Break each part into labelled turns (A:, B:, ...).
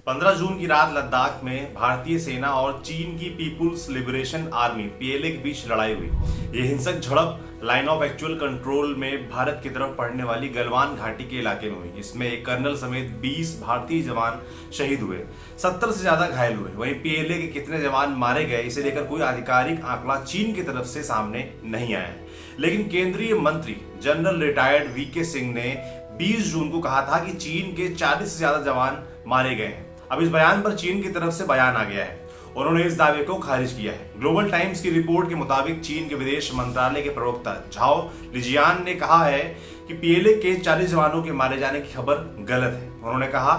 A: 15 जून की रात लद्दाख में भारतीय सेना और चीन की पीपुल्स लिबरेशन आर्मी पीएलए के बीच लड़ाई हुई। ये हिंसक झड़प लाइन ऑफ एक्चुअल कंट्रोल में भारत की तरफ पड़ने वाली गलवान घाटी के इलाके में हुई। इसमें एक कर्नल समेत 20 भारतीय जवान शहीद हुए, 70 से ज्यादा घायल हुए। वहीं पीएलए के कितने जवान मारे गए इसे लेकर कोई आधिकारिक आंकड़ा चीन की तरफ से सामने नहीं आया है, लेकिन केंद्रीय मंत्री जनरल रिटायर्ड वीके सिंह ने 20 जून को कहा था कि चीन के 40 से ज्यादा जवान मारे गए हैं। अब इस बयान पर चीन की तरफ से बयान आ गया है। उन्होंने इस दावे को खारिज किया है। ग्लोबल टाइम्स की रिपोर्ट के मुताबिक चीन के विदेश मंत्रालय के प्रवक्ता झाओ लिजियान ने कहा है कि पीएलए के 40 जवानों के मारे जाने की खबर गलत है। उन्होंने कहा,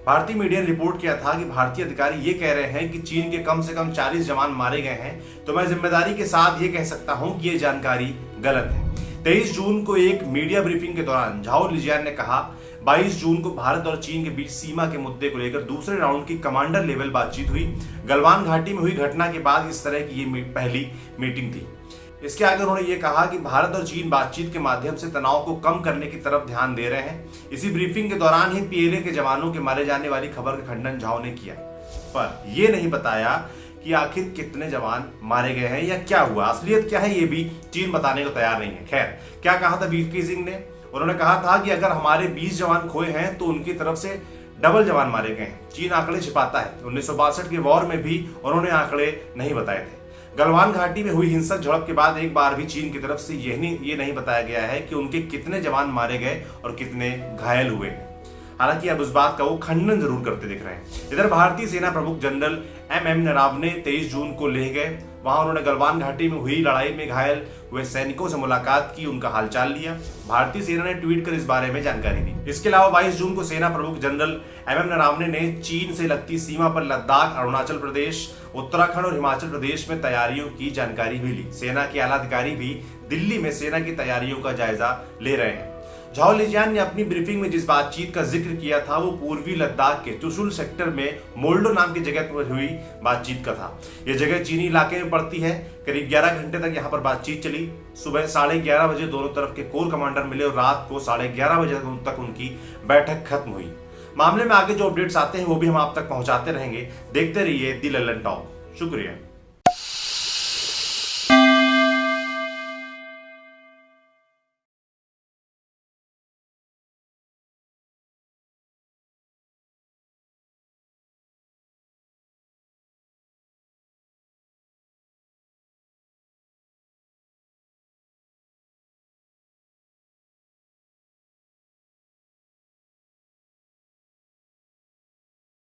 A: भारतीय मीडिया ने रिपोर्ट किया था कि भारतीय अधिकारी ये कह रहे हैं कि चीन के कम से कम 40 जवान मारे गए हैं, तो मैं जिम्मेदारी के साथ ये कह सकता हूं कि ये जानकारी गलत है। 23 जून को एक मीडिया ब्रीफिंग के दौरान झाओ लिजियान ने कहा, 22 जून को भारत और चीन के बीच सीमा के मुद्दे को लेकर दूसरे राउंड की कमांडर लेवल बातचीत हुई। गलवान घाटी में हुई घटना के बाद इस तरह की ये पहली मीटिंग थी। इसके आगे उन्होंने ये कहा कि भारत और चीन बातचीत के माध्यम से तनाव को कम करने की तरफ ध्यान दे रहे हैं। इसी ब्रीफिंग के दौरान ही पीएलए के जवानों के मारे जाने वाली खबर का खंडन झाओ ने किया, पर यह नहीं बताया कि आखिर कितने जवान मारे गए हैं या क्या हुआ, असलियत क्या है, ये भी चीन बताने को तैयार नहीं है। खैर, क्या कहा था वीके सिंह ने? उन्होंने कहा था कि अगर हमारे 20 जवान खोए हैं तो उनकी तरफ से डबल जवान मारे गए हैं। चीन आंकड़े छिपाता है। 1962 के वॉर में भी उन्होंने आंकड़े नहीं बताए थे। गलवान घाटी में हुई हिंसक झड़प के बाद एक बार भी चीन की तरफ से ये नहीं बताया गया है कि उनके कितने जवान मारे गए और कितने घायल हुए हैं। हालांकि अब उस बात का वो खंडन जरूर करते दिख रहे हैं। इधर भारतीय सेना प्रमुख जनरल एम नरावने 23 जून को लेह गए। वहां उन्होंने गलवान घाटी में हुई लड़ाई में घायल हुए सैनिकों से मुलाकात की, उनका हालचाल लिया। भारतीय सेना ने ट्वीट कर इस बारे में जानकारी दी। इसके अलावा 22 जून को सेना प्रमुख जनरल एम नरावने ने चीन से लगती सीमा पर लद्दाख, अरुणाचल प्रदेश, उत्तराखंड और हिमाचल प्रदेश में तैयारियों की जानकारी भी ली। सेना के आला अधिकारी भी दिल्ली में सेना की तैयारियों का जायजा ले रहे हैं। झाओ लिजियान ने अपनी ब्रीफिंग में जिस बातचीत का जिक्र किया था वो पूर्वी लद्दाख के चुशुल सेक्टर में मोल्डो नाम की जगह पर हुई बातचीत का था। यह जगह चीनी इलाके में पड़ती है। करीब 11 घंटे तक यहाँ पर बातचीत चली। सुबह 11:30 बजे दोनों तरफ के कोर कमांडर मिले और रात को 11:30 बजे तक उनकी बैठक खत्म हुई। मामले में आगे जो अपडेट्स आते हैं वो भी हम आप तक पहुंचाते रहेंगे। देखते रहिए दी लल्लन टॉप। शुक्रिया।